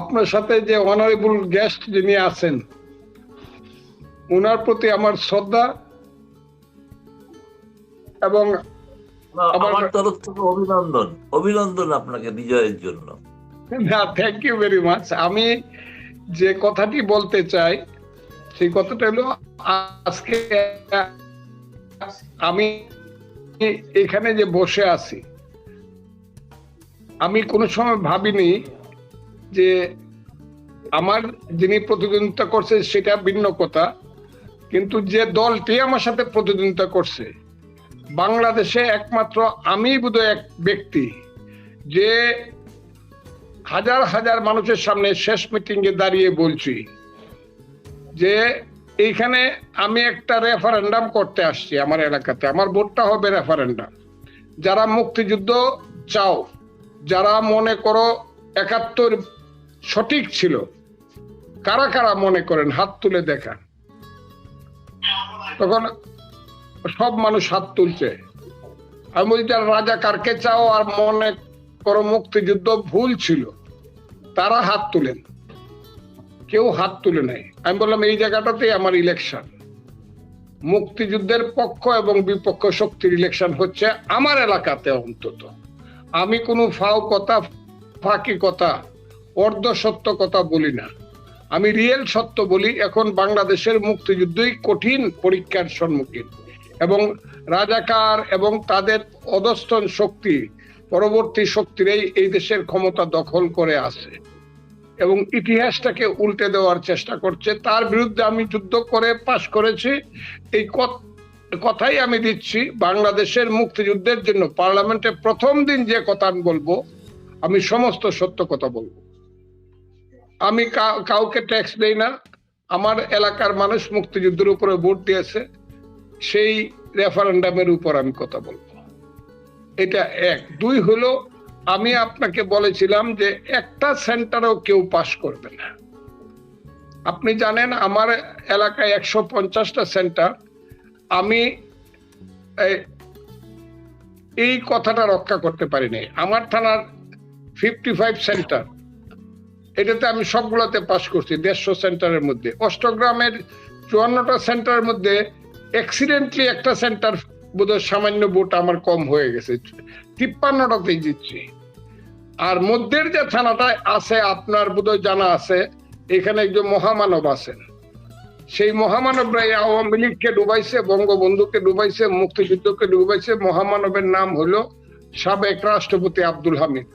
আপনার সাথে যে অনারেবল গেস্ট যিনি আছেন ওনার প্রতি আমার শ্রদ্ধা এবং আমার তরফ থেকে অভিনন্দন, অভিনন্দন আপনাকে বিজয়ের জন্য। Thank you very much. আমি যে কথাটি বলতে চাই সেই কথাটা হলো, আজকে আমি এখানে যে বসে আছি, আমি কোনো সময় ভাবিনি যে আমার যিনি প্রতিদ্বন্দ্বিতা করছে সেটা ভিন্ন কথা, কিন্তু যে দলটি আমার সাথে প্রতিদ্বন্দ্বিতা করছে বাংলাদেশে একমাত্র আমি বোধহয় এক ব্যক্তি যে হাজার হাজার মানুষের সামনে শেষ মিটিং এ দাঁড়িয়ে বলছি যে এইখানে আমি একটা রেফারেন্ডাম করতে আসছি আমার এলাকাতে, আমার ভোটটা হবে রেফারেন্ডাম। যারা মুক্তিযুদ্ধ চাও, যারা মনে করো ৭১ সঠিক ছিল, কারা কারা মনে করেন হাত তুলে দেখান। তখন সব মানুষ হাত তুলছে। আমি বলছি যারা রাজাকারকে চাও আর মনে করো মুক্তিযুদ্ধ ভুল ছিল তারা হাত তুলেন। কেউ হাত তুলে নাই। আমি বললাম এই জায়গাটাতে আমার ইলেকশন, মুক্তিযুদ্ধের পক্ষ এবং বিপক্ষ শক্তির ইলেকশন হচ্ছে আমার এলাকাতে। অন্তত আমি কোনো ফাও কথা, ফাঁকি কথা, অর্ধ সত্য কথা বলি না, আমি রিয়েল সত্য বলি। এখন বাংলাদেশের মুক্তিযুদ্ধই কঠিন পরীক্ষার সম্মুখীন এবং রাজাকার এবং তাদের অধস্তন শক্তি, পরবর্তী শক্তিরাই এই দেশের ক্ষমতা দখল করে আছে এবং ইতিহাসটাকে উল্টে দেওয়ার চেষ্টা করছে। তার বিরুদ্ধে আমি যুদ্ধ করে পাশ করেছি। এই কথাই আমি দিচ্ছি, বাংলাদেশের মুক্তিযুদ্ধের জন্য পার্লামেন্টে প্রথম দিন যে কথা আমি বলবো, আমি সমস্ত সত্য কথা বলবো। আমি কাউকে ট্যাক্স দেই না। আমার এলাকার মানুষ মুক্তিযুদ্ধের উপরে ভোট দিয়েছে, সেই রেফারেন্ডামের উপর আমি কথা বলবো। এটা এক। দুই হলো, আমি আপনাকে বলেছিলাম যে একটা সেন্টারও কেউ পাস করবে না। আপনি জানেন আমার এলাকায় ১৫০টা সেন্টার। আমি এই কথাটা রক্ষা করতে পারিনি। আমার থানার 55 সেন্টার, এটাতে আমি সবগুলোতে পাস করছি ১৫০ সেন্টারের মধ্যে। অষ্টগ্রামের ৫৪টা সেন্টারের মধ্যে অ্যাক্সিডেন্টলি একটা সেন্টার বোধহয় সামান্য ভোট আমার কম হয়ে গেছে, ৫৩টাতেই জিতছি। আর মধ্যের যে থানাটা আছে আপনার বোধহয় জানা আছে, এখানে একজন মহামানব আছেন। সেই মহামানবরাই আওয়ামী লীগকে ডুবাইছে, বঙ্গবন্ধুকে ডুবাইছে, মুক্তিযুদ্ধকে ডুবাইছে। মহামানবের নাম হলো সাবেক রাষ্ট্রপতি আব্দুল হামিদ।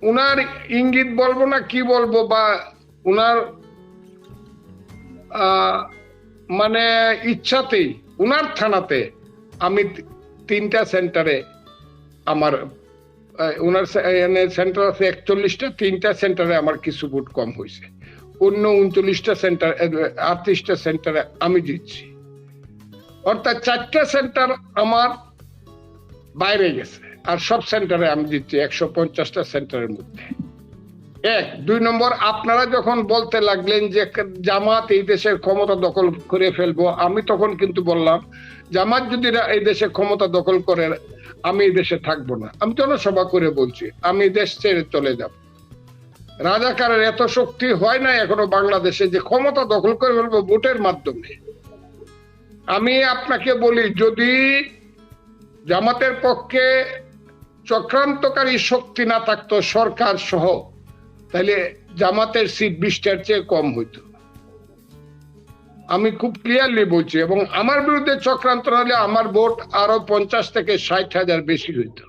উনার ইঙ্গিত বলবো না কি বলবো, বা উনার মানে ইচ্ছাতেই উনার থানাতে আমি 3টা সেন্টারে, আমার উনার সেন্টার আছে 41টা, 3টা সেন্টারে আমার কিছু ভোট কম হয়েছে। অন্য 39টা সেন্টার, 38টা সেন্টারে আমি জিতছি। অর্থাৎ 4টা সেন্টার আমার বাইরে গেছে, আর সব সেন্টারে আমি জিতছি 150টা সেন্টারের মধ্যে। এক। 2 নম্বর, আপনারা যখন বলতে লাগলেন যে জামাত এই দেশের ক্ষমতা দখল করে ফেলবো, আমি তখন কিন্তু বললাম জামাত যদি এই দেশে ক্ষমতা দখল করে আমি এই দেশে থাকবো না। আমি জনসভা করে বলছি আমি দেশ ছেড়ে চলে যাব। রাজাকারের এত শক্তি হয় না এখনো বাংলাদেশে যে ক্ষমতা দখল করে ফেলবো ভোটের মাধ্যমে। আমি আপনাকে বলি, যদি জামাতের পক্ষে চক্রান্তকারী শক্তি না থাকতো সরকার সহ, তাহলে জামাতের সিট 20টার চেয়ে কম হইতো। আমি খুব ক্লিয়ারলি বলছি। এবং আমার বিরুদ্ধে চক্রান্ত হলে আমার ভোট আরো 50 থেকে 60,000 বেশি হইতো।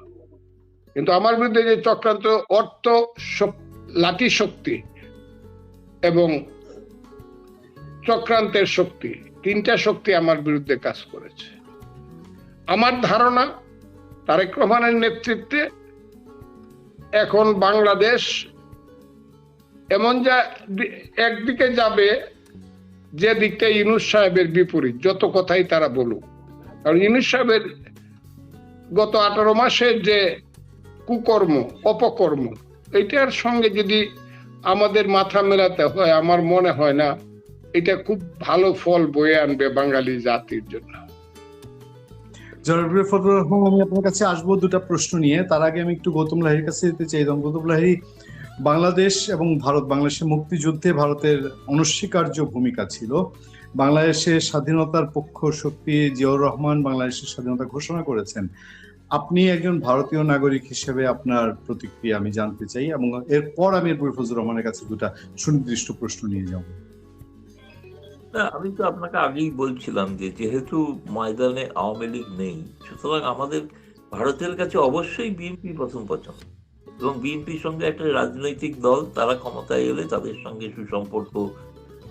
কিন্তু আমার বিরুদ্ধে যে চক্রান্ত, অর্থ, লাঠি শক্তি এবং চক্রান্তের শক্তি, 3টা শক্তি আমার বিরুদ্ধে কাজ করেছে। আমার ধারণা তারেক রহমানের নেতৃত্বে এখন বাংলাদেশ এমন একদিকে যাবে যে দিকটা ইউনূস সাহেবের বিপরীত, যত কথাই তারা বলুক। কারণ ইউনূস সাহেবের গত 18 মাসের যে কুকর্ম, অপকর্ম, এটার সঙ্গে যদি আমাদের মাথা মেলাতে হয়, আমার মনে হয় না এটা খুব ভালো ফল বয়ে আনবে বাঙালি জাতির জন্য। জনাব ফজলুর রহমান, আমি আপনার কাছে আসবো দুটা প্রশ্ন নিয়ে। তার আগে আমি একটু গৌতম লাহিড়ীর কাছে যেতে চাইতাম। গৌতম লাহিড়ী, বাংলাদেশ এবং বাংলাদেশের মুক্তিযুদ্ধে ভারতের অনস্বীকার্য ভূমিকা ছিল। বাংলাদেশের স্বাধীনতার পক্ষ শক্তি জিয়াউর রহমান বাংলাদেশের স্বাধীনতা ঘোষণা করেছেন। আপনি একজন ভারতীয় নাগরিক হিসেবে আপনার প্রতিক্রিয়া আমি জানতে চাই, এবং এরপর আমি ফজলুর রহমানের কাছে দুটা সুনির্দিষ্ট প্রশ্ন নিয়ে যাব। আমি তো আপনাকে আগেই বলছিলাম যে যেহেতু ময়দানে আওয়ামী লীগ নেই, সুতরাং আমাদের ভারতের কাছে অবশ্যই বিএনপি প্রথম পছন্দ, এবং বিএনপির সঙ্গে একটা রাজনৈতিক দল, তারা ক্ষমতায় এলে তাদের সঙ্গে সুসম্পর্ক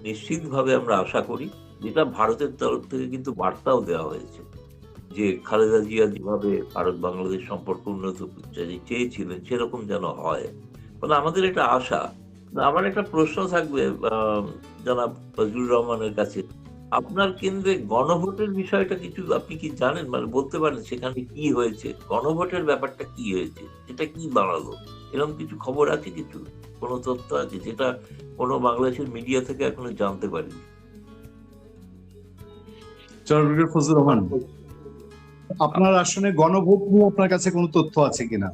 নিশ্চিতভাবে আমরা আশা করি, যেটা ভারতের তরফ থেকে কিন্তু বার্তাও দেওয়া হয়েছে যে খালেদা জিয়া যেভাবে ভারত বাংলাদেশ সম্পর্ক উন্নত করতে চেয়েছিলেন সেরকম যেন হয়। ফলে আমাদের একটা আশা। আমার একটা প্রশ্ন থাকবে জনাব ফজলুর রহমানের কাছে, আপনার কেন্দ্রে গণভোটের বিষয়টা কিছু আপনি কি জানেন, মানে বলতে পারেন সেখানে কি হয়েছে, গণভোটের ব্যাপারটা কি হয়েছে, সেটা কি দাঁড়ালো, এরকম কিছু খবর আছে, কিছু কোনো তথ্য আছে যেটা কোনো বাংলাদেশের মিডিয়া থেকে এখনো জানতে পারিনি? জনাব ফজলুর রহমান, আপনার আসনে গণভোট নিয়ে আপনার কাছে কোনো তথ্য আছে কিনা?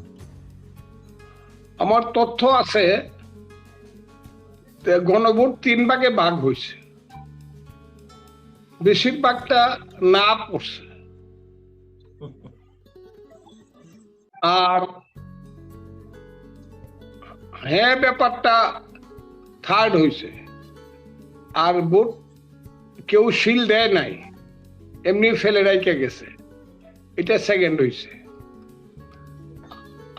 আমার তথ্য আছে, গণভোট 3 ভাগে ভাগ হয়েছে, বেশিরভাগটা না পড়ছে, আর হ্যাঁ ব্যাপারটা থার্ড হয়েছে, আর ভোট কেউ শিল দেয় নাই, এমনি ফেলে রাইকে গেছে, এটা সেকেন্ড হয়েছে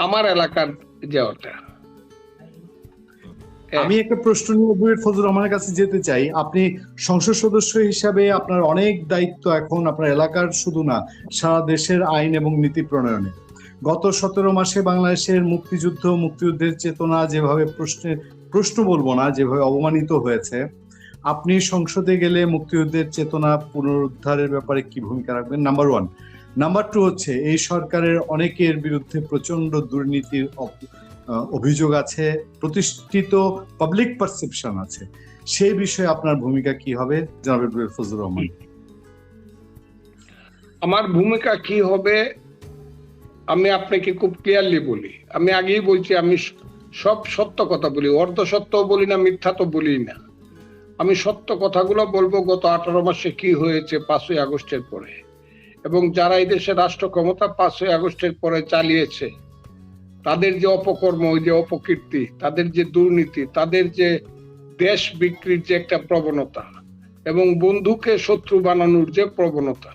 আমার এলাকার যাওয়াটা। আমি একটা প্রশ্ন নিয়ে ফজলুর রহমানের কাছে যেতে চাই। আপনি সংসদ সদস্য হিসাবে আপনার অনেক দায়িত্ব এখন, আপনার এলাকার শুধু না, সারা দেশের আইন এবং নীতি প্রণয়নে। গত 17 মাসে বাংলাদেশের মুক্তিযুদ্ধের চেতনা যেভাবে প্রশ্ন বলবো না, যেভাবে অবমানিত হয়েছে, আপনি সংসদে গেলে মুক্তিযুদ্ধের চেতনা পুনরুদ্ধারের ব্যাপারে কি ভূমিকা রাখবেন? নাম্বার 1। নাম্বার 2 হচ্ছে, এই সরকারের অনেকের বিরুদ্ধে প্রচন্ড দুর্নীতির অভিযোগ আছে, প্রতিষ্ঠিত পাবলিক পারসেপশন আছে, সেই বিষয়ে আপনার ভূমিকা কি হবে জনাব ফজলুর রহমান? আমার ভূমিকা কি হবে আমি আপনাকে খুব ক্লিয়ারলি বলি। আমি আগেই বলছি, আমি সব সত্য কথা বলি, অর্ধ সত্য বলি না, মিথ্যা তো বলি না। আমি সত্য কথাগুলো বলবো, গত 18 মাসে কি হয়েছে 5ই আগস্টের পরে, এবং যারা এই দেশের রাষ্ট্র ক্ষমতা 5ই আগস্টের পরে চালিয়েছে, তাদের যে অপকর্ম, যে অপকীর্তি, তাদের যে দুর্নীতি, তাদের যে দেশ বিক্রির যে একটা প্রবণতা, এবং বন্ধুকে শত্রু বানানোর যে প্রবণতা,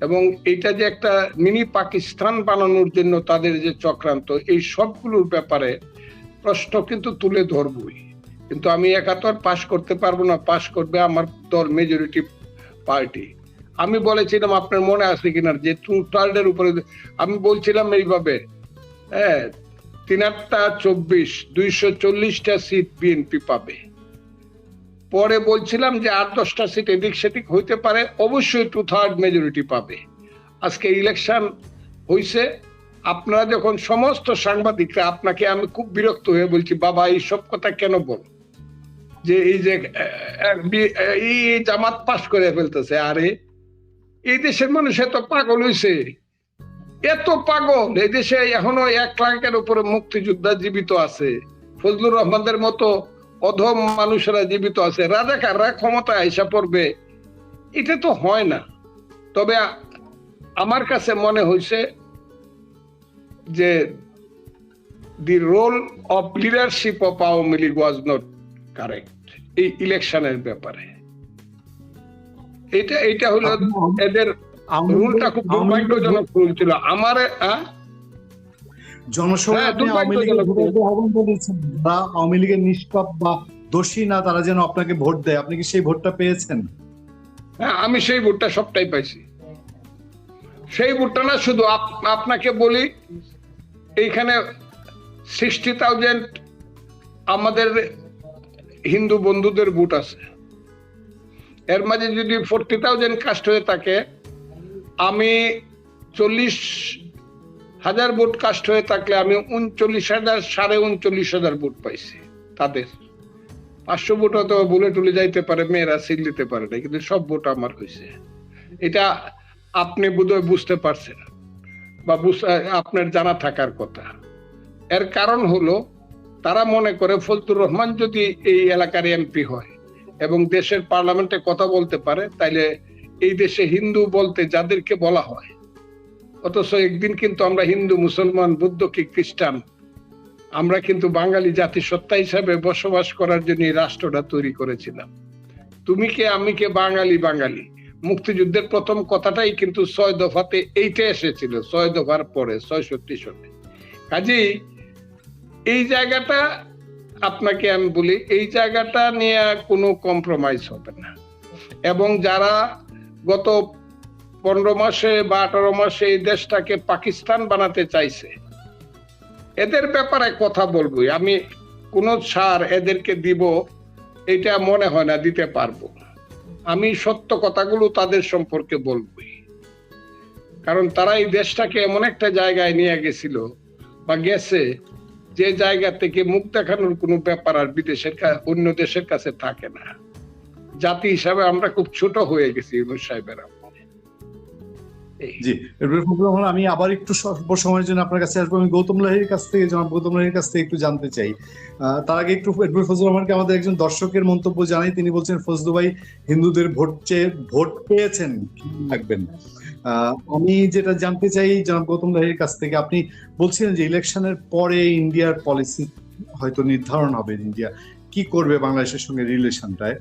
এবং এটা যে একটা মিনি পাকিস্তান বানানোর জন্য তাদের যে চক্রান্ত, এই সবগুলোর ব্যাপারে প্রশ্ন কিন্তু তুলে ধরবই। কিন্তু আমি একা তো আর পাশ করতে পারবো না, পাশ করবে আমার দল, মেজরিটি পার্টি। আমি বলেছিলাম, আপনার মনে আছে কিনা, যে 2/3 উপরে আমি বলছিলাম এইভাবে, 3-8-24 240টা সিট বিএনপি পাবে। পরে বলছিলাম যে 8-10টা সিট এদিক সেদিক হইতে পারে, অবশ্যই 2/3 মেজরিটি পাবে। আজকে ইলেকশন হইছে, আপনারা যখন সমস্ত সাংবাদিকরা, আপনাকে আমি খুব বিরক্ত হয়ে বলছি, বাবা এই সব কথা কেন বল, যে এই যে এই জামাত পাস করে ফেলতেছে। আরে এই দেশের মানুষ এত পাগল হইছে, এত পাগল, এই দেশে এখনো 1 লাখের উপরে মুক্তিযোদ্ধা জীবিত আছে, ফজলুর রহমানদের মতো অধম মানুষেরা জীবিত আছে, রাজাকাররা ক্ষমতায় আইসা পড়বে, এটা তো হয় না। তবে আমার কাছে মনে হয়েছে যে the role of leadership of Awami League was not correct এই ইলেকশনের ব্যাপারে। এটা হলো এদের রুলটা খুব দুর্ভাগ্যজনক রুল ছিল। আমার আওয়ামী লীগের নিষ্পাপ বা দোষী না, তারা যেন আপনাকে ভোট দেয়, আপনি কি সেই ভোটটা পেয়েছেন? হ্যাঁ, আমি সেই ভোটটা সবটাই পাইছি। সেই ভোটটা না, শুধু আপনাকে বলি, এইখানে 60,000 আমাদের হিন্দু বন্ধুদের ভোট আছে, এর মাঝে যদি 40,000 কাস্ট হয়ে থাকে, আমি 40,000 ভোট কাস্ট হয়ে থাকলে আমি 39,000 ভোট পাইছি। তাদের 500 ভোট হয়তো বলে টুলে যাইতে পারে, মেয়েরা সিল দিতে পারে না, কিন্তু সব ভোট আমার হয়েছে। এটা আপনি বোধহয় বুঝতে পারছেন বা আপনার জানা থাকার কথা। এর কারণ হলো তারা মনে করে ফজলুর রহমান যদি এই এলাকার এমপি হয় এবং দেশের পার্লামেন্টে কথা বলতে পারে, তাইলে এই দেশে হিন্দু বলতে যাদেরকে বলা হয়, অথচ একদিন কিন্তু আমরা হিন্দু, মুসলমান, বৌদ্ধ কি খ্রিস্টান, আমরা কিন্তু বাঙালি জাতিসত্তা হিসাবে বসবাস করার জন্য এই রাষ্ট্রটা তৈরি করেছিলাম। তুমি কে আমি কে, বাঙালি বাঙালি। মুক্তিযুদ্ধের প্রথম কথাটাই কিন্তু 6 দফাতে এইটা এসেছিল, 6 দফার পরে 66 সনে। কাজেই এই জায়গাটা আপনাকে আমি বলি, এই জায়গাটা নিয়ে কোনো কম্প্রোমাইজ হবে না। এবং যারা গত 15 মাসে বা 18 মাসে এই দেশটাকে পাকিস্তান বানাতে চাইছে, এদের ব্যাপারে কথা বলবো। আমি কোন ছাড় এদেরকে দিব এটা মনে হয় না দিতে পারবো। আমি সত্য কথাগুলো তাদের সম্পর্কে বলবই, কারণ তারা এই দেশটাকে এমন একটা জায়গায় নিয়ে গেছিল বা গেছে যে জায়গা থেকে মুখ দেখানোর কোনো ব্যাপার আর বিদেশের অন্য দেশের কাছে থাকে না। জাতি হিসাবে আমরা খুব ছোট হয়ে গেছি ইউনূস সাহেবের। জি, আমি আবার একটু স্বল্প সময়ের জন্য আপনার কাছে আসবো। আমি গৌতম লাহিড়ীর কাছ থেকে, জনাব গৌতম লাহিড়ীর কাছ থেকে একটু জানতে চাই। তার আগে একটু ফজলুর রহমানকে আমাদের একজন দর্শকের মন্তব্য জানাই। তিনি বলছেন ফজলু ভাই হিন্দুদের ভোট পেয়েছেন, কি লাগবেন। আমি যেটা জানতে চাই জনাব গৌতম লাহিড়ীর কাছ থেকে, আপনি বলছিলেন যে ইলেকশনের পরে ইন্ডিয়ার পলিসি হয়তো নির্ধারণ হবে, ইন্ডিয়া কি করবে বাংলাদেশের সঙ্গে রিলেশনটায়।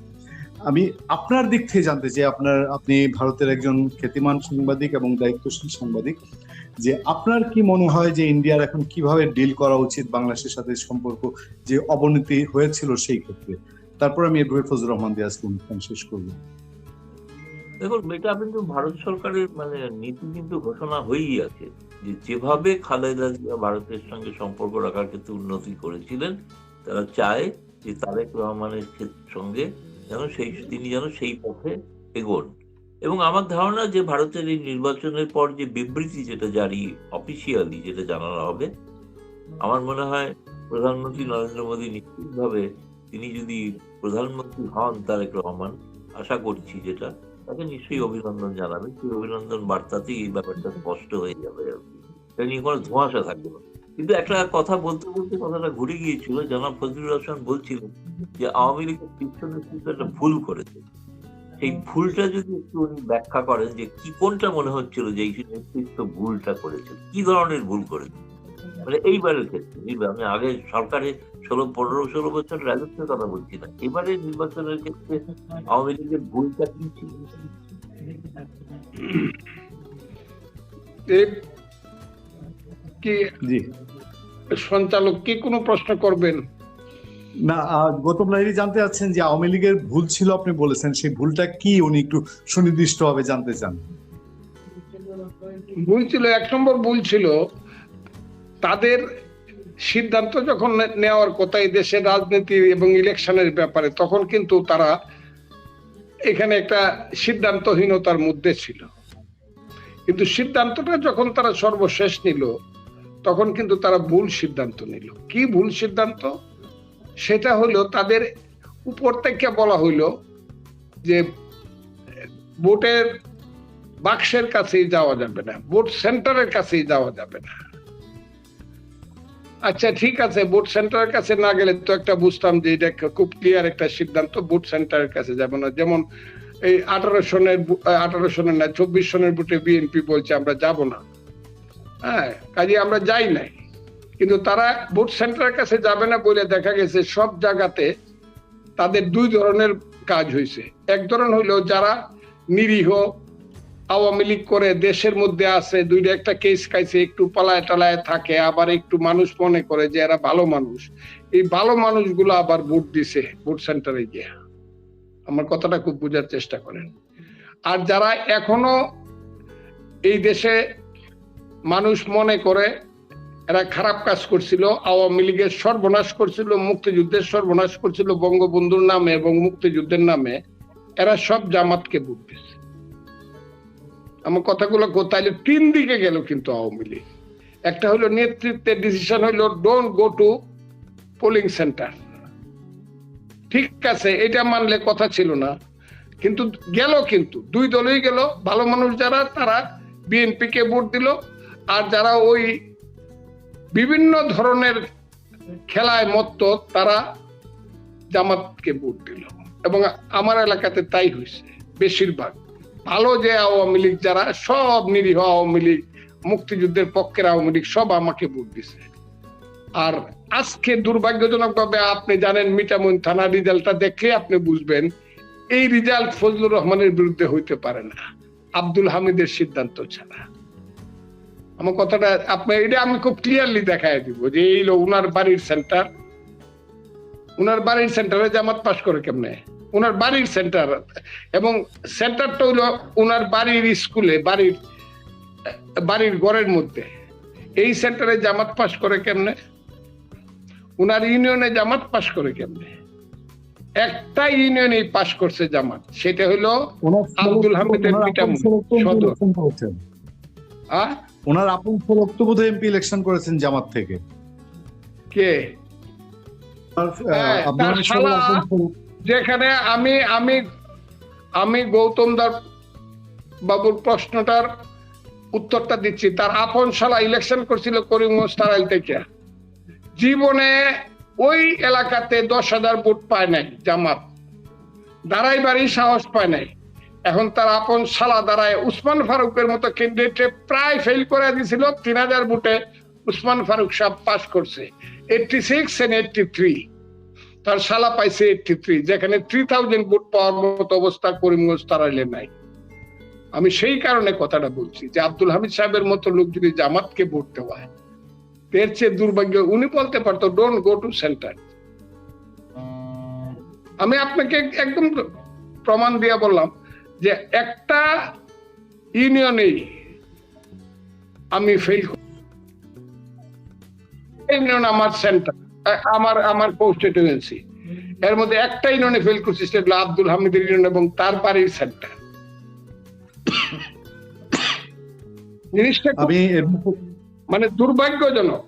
আমি আপনার দিক থেকে জানতে চাই, আপনি ভারতের একজন খ্যাতিমান সাংবাদিক এবং দায়িত্বশীল সাংবাদিক, যে আপনার কি মনে হয় যে ইন্ডিয়ার এখন কিভাবে ডিল করা উচিত বাংলাদেশের সাথে সম্পর্ক যে অবনতি হয়েছিল সেই ক্ষেত্রে। তারপর আমি ফজলুর রহমান দিয়ে আজকে অনুষ্ঠান শেষ করবো। দেখুন, এটা কিন্তু ভারত সরকারের নীতি কিন্তু ঘোষণা হয়েই আছে যে যেভাবে খালেদা জিয়া ভারতের সঙ্গে সম্পর্ক রাখার ক্ষেত্রে উন্নতি করেছিলেন, তারা চায় যে তারেক রহমানের সঙ্গে তিনি যেন সেই পথে এগোন। এবং আমার ধারণা যে ভারতের এই নির্বাচনের পর যে বিবৃতি যেটা জারি অফিসিয়ালি যেটা জানানো হবে, আমার মনে হয় প্রধানমন্ত্রী নরেন্দ্র মোদী নিশ্চিতভাবে তিনি যদি প্রধানমন্ত্রী হন, তারেক রহমান আশা করছি যেটা, তাকে নিশ্চয়ই অভিনন্দন জানাবেন। সেই অভিনন্দন বার্তাতেই এই ব্যাপারটা স্পষ্ট হয়ে যাবে আর কি, এটা নিয়ে কোনো ধোঁয়াশা থাকবে না। কিন্তু একটা কথা বলতে বলতে কথাটা ঘুরে গিয়েছিল। জনাব ফজলুর রহমান বলছিলেন যে আওয়ামী লীগের নেতৃত্ব একটা ভুল করেছে। সেই ভুলটা যদি একটু উনি ব্যাখ্যা করেন যে কি কোনটা মনে হচ্ছিল যে এই নেতৃত্ব ভুলটা করেছে, কি ধরনের ভুল করেছে এইবারের ক্ষেত্রে। আমি আগে সরকারে 16 বছর রাজত্বের কথা বলছি না, এবারে নির্বাচনের ক্ষেত্রে আওয়ামী লীগের ভুলটা কি ছিল? সঞ্চালক কি কোনো প্রশ্ন করবেন? না, গৌতম লাহিড়ী জানতে চাচ্ছেন যে আওয়ামী লীগের ভুল ছিল, আপনি বলেছেন সেই ভুলটা কি, উনি একটু সুনির্দিষ্ট ভাবে জানতে চান। ভুল ছিল, 1 নম্বর ভুল ছিল তাদের সিদ্ধান্ত যখন নেওয়ার কথা এই দেশের রাজনীতি এবং ইলেকশনের ব্যাপারে, তখন কিন্তু তারা এখানে একটা সিদ্ধান্তহীনতার মধ্যে ছিল। কিন্তু সিদ্ধান্তটা যখন তারা সর্বশেষ নিল, তখন কিন্তু তারা ভুল সিদ্ধান্ত নিল। কি ভুল সিদ্ধান্ত? সেটা হলো তাদের উপর থেকে বলা হইল যে ভোটের বাক্সের কাছেই যাওয়া যাবে না, ভোট সেন্টারের কাছেই যাওয়া যাবে না। আচ্ছা ঠিক আছে, ভোট সেন্টারের কাছে না গেলে তো একটা বুঝতাম যে এটা খুব ক্লিয়ার একটা সিদ্ধান্ত, ভোট সেন্টারের কাছে যাবে না। যেমন এই 18 সনের না 24 সনের ভোটে বিএনপি বলছে আমরা যাব না, হ্যাঁ, কাজে আমরা যাই নাই। কিন্তু তারা ভোট সেন্টারের কাছে যাবে না বলে দেখা গেছে সব জায়গাতে তাদের 2 ধরনের কাজ হয়েছে। এক ধরন হইলো যারা নিরীহ আওয়ামী লীগ করে দেশের মধ্যে আছে, 2টা একটা কেস খাইছে, একটু পালায় টালায় থাকে, আবার একটু মানুষ মনে করে যে এরা ভালো মানুষ, এই ভালো মানুষগুলো আবার ভোট দিছে ভোট সেন্টারে গিয়ে। আমার কথাটা খুব বোঝার চেষ্টা করেন। আর যারা এখনো এই দেশে মানুষ মনে করে এরা খারাপ কাজ করছিল, আওয়ামী লীগের সর্বনাশ করছিল, মুক্তিযুদ্ধের সর্বনাশ করছিল বঙ্গবন্ধুর নামে এবং মুক্তিযুদ্ধের নামে, এরা সব জামাতকে ভোট দিচ্ছে। আমার কথাগুলো তাইলে 3 দিকে গেল কিন্তু আওয়ামী লীগ। একটা হলো নেতৃত্বের ডিসিশন হইলো don't go to polling centre, ঠিক আছে, এটা মানলে কথা ছিল না। কিন্তু কিন্তু দুই দলই গেল। ভালো মানুষ যারা তারা বিএনপি কে ভোট দিল, আর যারা ওই বিভিন্ন ধরনের খেলায় মত্ত তারা জামাতকে ভোট দিল। এবং আমার এলাকাতে তাই হয়েছে বেশিরভাগ। ভালো যে আওয়ামী লীগ যারা, সব নিরীহ আওয়ামী লীগ, মুক্তিযুদ্ধের পক্ষের আওয়ামী লীগ সব আমাকে ভোট দিছে। আর আজকে দুর্ভাগ্যজনক ভাবে আপনি জানেন, মিঠামইন থানা রেজাল্টটা দেখলে আপনি বুঝবেন এই রেজাল্ট ফজলুর রহমানের বিরুদ্ধে হইতে পারে না, আব্দুল হামিদের সিদ্ধান্ত ছাড়া। আমার কথাটা এটা আমি খুব ক্লিয়ারলি দেখায় দিব যে এই উনার বাড়ির সেন্টার, উনার বাড়ির সেন্টারে জামাত পাস করে কেমনে, উনার বাড়ির সেন্টার, এবং সেন্টারটা হইলো উনার বাড়ির স্কুলে, বাড়ির ঘরের মধ্যে। এই সেন্টারে জামাত পাস করে কেমনে, উনার ইউনিয়নে জামাত পাস করে কেমনে? একটা ইউনিয়নে পাস করছে জামাত, সেটা হলো আব্দুল হামিদের মিঠামইন সদর। ওনার আপন ছেলে তো বোধহয় এমপি ইলেকশন করেছেন জামাত থেকে। কে? যেখানে আমি গৌতম দাস বাবুর প্রশ্নটার উত্তরটা দিচ্ছি, তার আপন শালা ইলেকশন করছিল করিমগঞ্জ টারাইল থেকে। জীবনে ওই এলাকাতে 10,000 ভোট পায় নাই জামাত, দাঁড়াইবারই সাহস পায় নাই। এখন তার আপন শালা দাঁড়ায় উসমান ফারুকের মতো ক্যান্ডিডেটে প্রায় ফেল করে দিয়েছিল, 3,000 ভোটে উসমান ফারুক সাহেব পাস করছে 86 and 83, তার শালা পাইছে 83, যেখানে 3,000 ভোট পাওয়ার মতো অবস্থা করিমগঞ্জ টারাইলে নাই। আমি সেই কারণে কথাটা বলছি যে আব্দুল হামিদ সাহেবের মতো লোক যদি জামাতকে ভোট দেওয়া, এর চেয়ে দুর্ভাগ্য। উনি বলতে পারতো ডোন্ট গো টু সেন্টার। আমি আপনাকে একদম প্রমাণ দিয়ে বললাম যে একটা ইউনিয়নেই আমি ফেল, ইউনিয়ন আমার সেন্টার, আমার কনস্টিটিউয়েন্সি, এর মধ্যে একটা ইউনিয়নে ফেল করছি, সেটা হলো আব্দুল হামিদের ইউনিয়ন এবং তার বাড়ির সেন্টার। জিনিসটা মানে দুর্ভাগ্যজনক।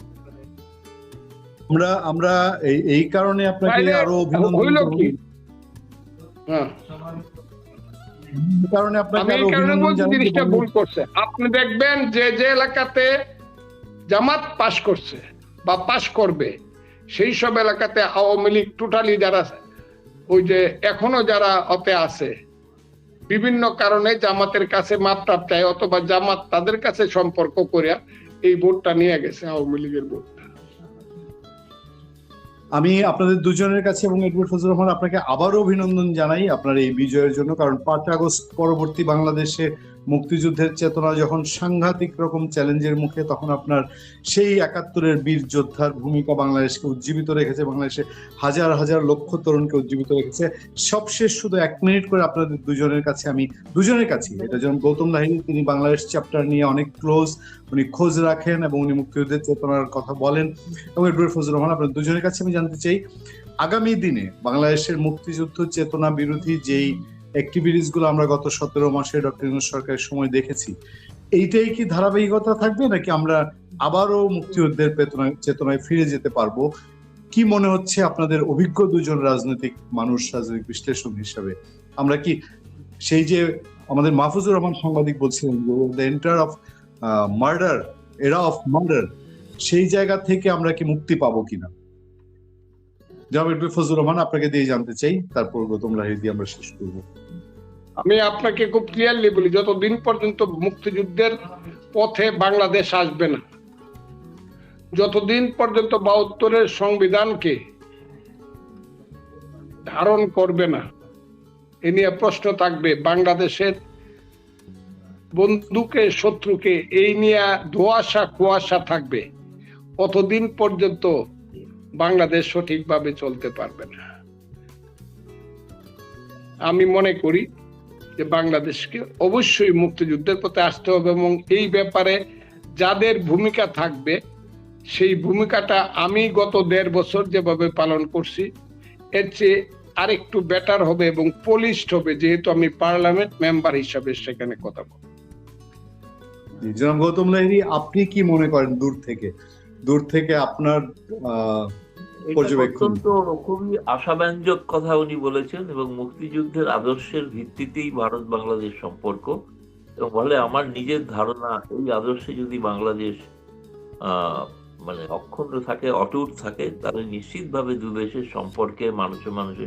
আমরা এই কারণে আপনাকে আরো অভিনন্দন জানাই। জিনিসটা ভুল করছে। আপনি দেখবেন যে এলাকাতে জামাত পাস করছে বা পাস করবে, সেই সব এলাকাতে আওয়ামী লীগ টোটালি যারা ওই যে এখনো যারা অতে আছে, বিভিন্ন কারণে জামাতের কাছে মাপটাপ চায়, অথবা জামাত তাদের কাছে সম্পর্ক করিয়া এই ভোটটা নিয়ে গেছে, আওয়ামী লীগের ভোটটা। আমি আপনাদের দুজনের কাছে এবং এডওয়ার্ড ফজলুর রহমান আপনাকে আবারও অভিনন্দন জানাই আপনার এই বিজয়ের জন্য। কারণ 5 আগস্ট পরবর্তী বাংলাদেশে মুক্তিযুদ্ধের চেতনা যখন সাংঘাতিক রকম চ্যালেঞ্জের মুখে, তখন আপনার সেই 71-এর বীর যোদ্ধার ভূমিকা বাংলাদেশকে উজ্জীবিত রেখেছে, বাংলাদেশে হাজার হাজার লক্ষ তরুণকে উজ্জীবিত রেখেছে। সবশেষ শুধু 1 মিনিট করে আপনাদের দুজনের কাছে, এটা যেমন গৌতম লাহিড়ী, তিনি বাংলাদেশ চ্যাপ্টার নিয়ে অনেক ক্লোজ, উনি খোঁজ রাখেন এবং উনি মুক্তিযুদ্ধের চেতনার কথা বলেন, এবং এডওয়ার্ড ফজলুর রহমান, আপনাদের দুজনের কাছে আমি জানতে চাই আগামী দিনে বাংলাদেশের মুক্তিযুদ্ধ চেতনা বিরোধী যেই অ্যাক্টিভিটিস গুলো আমরা গত 17 মাসে ডক্টর ইউনূস সরকারের সময় দেখেছি, এইটাই কি ধারাবাহিকতা থাকবে, নাকি আমরা আবারও মুক্তিযুদ্ধের চেতনায় ফিরে যেতে পারবো? কি মনে হচ্ছে আপনাদের অভিজ্ঞ দুজন রাজনৈতিক মানুষ, রাজনৈতিক বিশ্লেষক হিসাবে, আমরা কি সেই যে আমাদের মাহফুজুর রহমান সাংবাদিক বলছিলেন দ্য এন্টার অফ মার্ডার, এরা অফ মার্ডার, সেই জায়গা থেকে আমরা কি মুক্তি পাবো কিনা? জনাব ফজলুর রহমান, আপনাকে দিয়ে জানতে চাই, তারপর গৌতম লাহিড়ী দিয়ে আমরা শেষ করব। আমি আপনাকে খুব ক্লিয়ারলি বলি, যতদিন পর্যন্ত মুক্তিযুদ্ধের পথে বাংলাদেশ আসবে না, যতদিন পর্যন্ত 72-এর সংবিধানকে ধারণ করবে না, এ নিয়ে প্রশ্ন থাকবে, বাংলাদেশের বন্ধুকে শত্রুকে এই নিয়ে ধোঁয়াশা কুয়াশা থাকবে, কতদিন পর্যন্ত বাংলাদেশ সঠিকভাবে চলতে পারবে না। আমি মনে করি যে বাংলাদেশকে অবশ্যই মুক্তিযুদ্ধের পথে আসতে হবে, এবং এই ব্যাপারে যাদের ভূমিকা থাকবে সেই ভূমিকাটা আমি গত 1.5 বছর যেভাবে পালন করছি এর চেয়ে আরেকটু বেটার হবে এবং পলিশড হবে, যেহেতু আমি পার্লামেন্ট মেম্বার হিসাবে সেখানে কথা বলবো। জনাব গৌতম লাহিড়ী, আপনি কি মনে করেন দূর থেকে আপনার এটা পর্যবেক্ষণ। অত্যন্ত খুবই আশাব্যঞ্জক কথা উনি বলেছেন, এবং মুক্তিযুদ্ধের আদর্শের ভিত্তিতেই ভারত বাংলাদেশ সম্পর্ক। এবং বলে আমার নিজের ধারণা, এই আদর্শে যদি বাংলাদেশ আহ মানে অক্ষুণ্ণ থাকে, অটুট থাকে, তাহলে নিশ্চিতভাবে দুদেশের সম্পর্কে, মানুষে মানুষের